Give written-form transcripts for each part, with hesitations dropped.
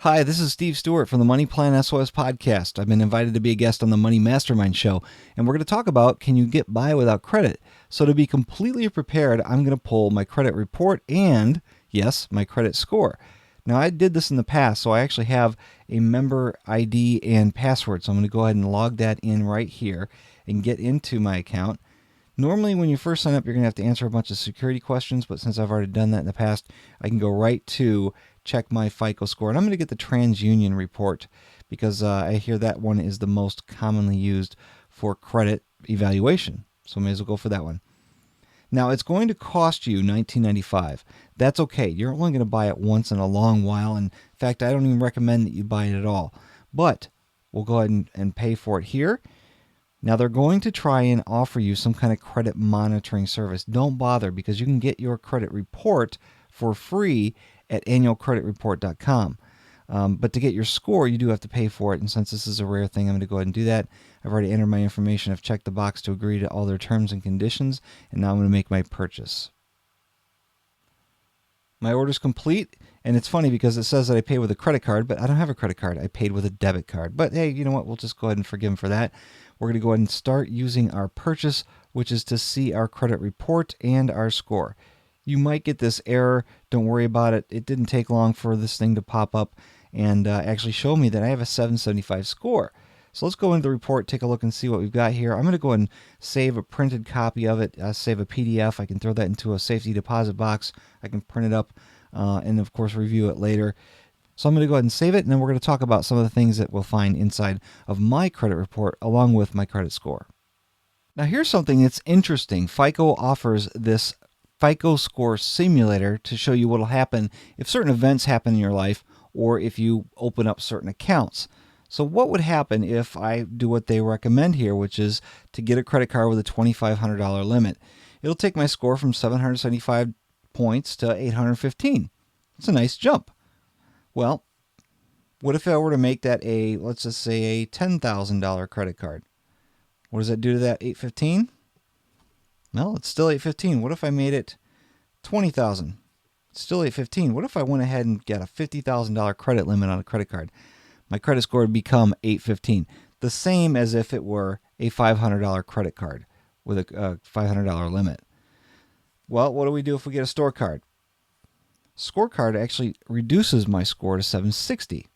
Hi, this is Steve Stewart from the Money Plan SOS podcast. I've been invited to be a guest on the Money Mastermind show, and we're going to talk about can you get by without credit? So to be completely prepared, I'm going to pull my credit report and, yes, my credit score. Now, I did this in the past, so I actually have a member ID and password. So I'm going to go ahead and log that in right here and get into my account. Normally, when you first sign up, you're going to have to answer a bunch of security questions, but since I've already done that in the past, I can go right to check my FICO score. And I'm going to get the TransUnion report because I hear that one is the most commonly used for credit evaluation. So I may as well go for that one. Now, it's going to cost you $19.95. That's okay. You're only going to buy it once in a long while. In fact, I don't even recommend that you buy it at all. But we'll go ahead and pay for it here. Now, they're going to try and offer you some kind of credit monitoring service. Don't bother because you can get your credit report for free at annualcreditreport.com. But to get your score, you do have to pay for it. And since this is a rare thing, I'm going to go ahead and do that. I've already entered my information. I've checked the box to agree to all their terms and conditions. And now I'm going to make my purchase. My order's complete. And it's funny because it says that I paid with a credit card, but I don't have a credit card. I paid with a debit card. But hey, you know what? We'll just go ahead and forgive them for that. We're going to go ahead and start using our purchase, which is to see our credit report and our score. You might get this error. Don't worry about it. It didn't take long for this thing to pop up and actually show me that I have a 775 score. So let's go into the report, take a look and see what we've got here. I'm going to go ahead and save a printed copy of it, save a PDF. I can throw that into a safety deposit box. I can print it up and, of course, review it later. So I'm going to go ahead and save it, and then we're going to talk about some of the things that we'll find inside of my credit report along with my credit score. Now, here's something that's interesting. FICO offers this FICO score simulator to show you what will happen if certain events happen in your life or if you open up certain accounts. So what would happen if I do what they recommend here, which is to get a credit card with a $2,500 limit? It'll take my score from 775 points to 815. It's a nice jump. Well, what if I were to make that let's just say a $10,000 credit card? What does that do to that 815? Well, it's still 815. What if I made it 20,000? It's still 815. What if I went ahead and got a $50,000 credit limit on a credit card? My credit score would become 815. The same as if it were a $500 credit card with a $500 limit. Well, what do we do if we get a store card? Scorecard actually reduces my score to 760.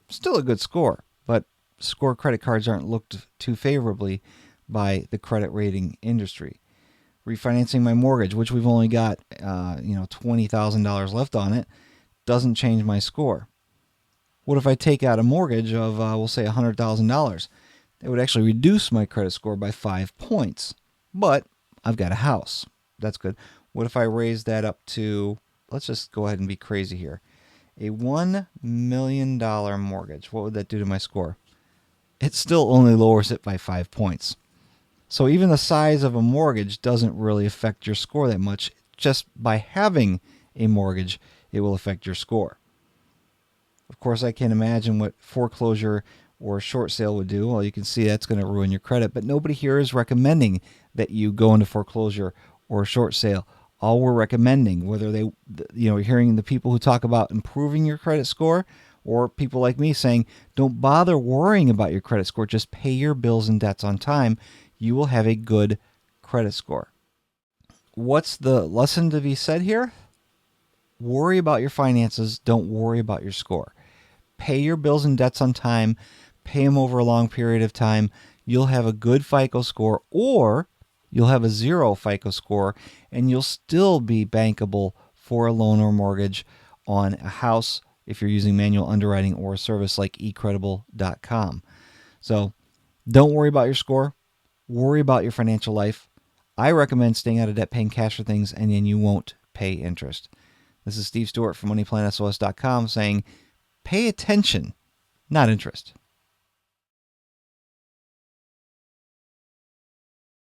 Still a good score, but score credit cards aren't looked too favorably by the credit rating industry. Refinancing my mortgage, which we've only got $20,000 left on it, doesn't change my score. What if I take out a mortgage of, we'll say $100,000? It would actually reduce my credit score by 5 points. But I've got a house. That's good. What if I raise that up to, let's just go ahead and be crazy here, a $1 million mortgage? What would that do to my score? It still only lowers it by 5 points. So even the size of a mortgage doesn't really affect your score that much. Just by having a mortgage, it will affect your score. Of course, I can't imagine what foreclosure or short sale would do. Well, you can see that's going to ruin your credit, but nobody here is recommending that you go into foreclosure or short sale. All we're recommending, whether hearing the people who talk about improving your credit score or people like me saying, don't bother worrying about your credit score, just pay your bills and debts on time, you will have a good credit score. What's the lesson to be said here? Worry about your finances. Don't worry about your score. Pay your bills and debts on time. Pay them over a long period of time. You'll have a good FICO score, or you'll have a 0 FICO score, and you'll still be bankable for a loan or mortgage on a house if you're using manual underwriting or a service like eCredible.com. So don't worry about your score. Worry about your financial life. I recommend staying out of debt, paying cash for things, and then you won't pay interest. This is Steve Stewart from MoneyPlanSOS.com saying, pay attention, not interest.